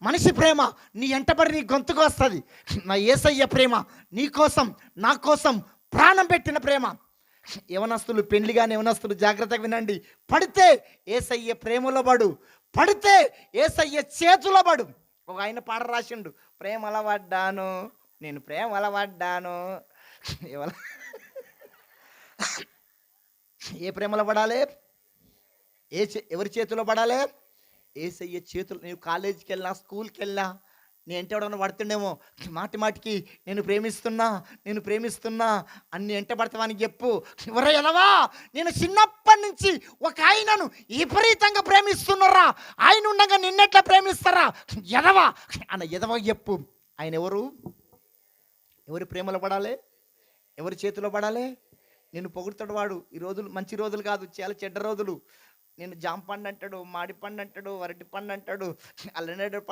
మనిషి ప్రేమ నీ ఎంటబడి నీ గొంతుకు వస్తుంది. నా యేసయ్య ప్రేమ నీ కోసం నా కోసం ప్రాణం పెట్టిన ప్రేమ. యవనస్తులు, పెండ్లిగాని యవనస్తులు జాగ్రత్తగా వినండి. పడితే యేసయ్య ప్రేమలో పడు, పడితే యేసయ్య చేతిలో పడు. ఒక ఆయన పాట రాసిండు, ప్రేమల పడ్డాను నేను ప్రేమల పడ్డాను. ఎవల ఏ ప్రేమలో పడాలి? ఎవరి చేతిలో పడాలి? యేసయ్య చేతులు. నీవు కాలేజీకి వెళ్ళినా, స్కూల్కి వెళ్ళినా, నీ ఎంట ఎవడన్నా పడుతుండేమో, మాటి మాటికి నేను ప్రేమిస్తున్నా నేను ప్రేమిస్తున్నా అన్ని ఎంట పడతావని చెప్పు. ఎవరో ఎలవా, నేను చిన్నప్పటి నుంచి ఒక ఆయనను విపరీతంగా ప్రేమిస్తున్నారా, ఆయన ఉండగా నిన్నెట్లా ప్రేమిస్తారా ఎదవా అన్న ఎదవ చెప్పు. ఆయన ఎవరు? ఎవరి ప్రేమలో పడాలి? ఎవరి చేతిలో పడాలి? నేను పొగుడుతాడు వాడు. ఈ రోజులు మంచి రోజులు కాదు, చాలా చెడ్డ రోజులు. నేను జామ పండు అంటాడు, మాడి పండు అంటాడు, అరటి పండు అంటాడు, అల్లనేడు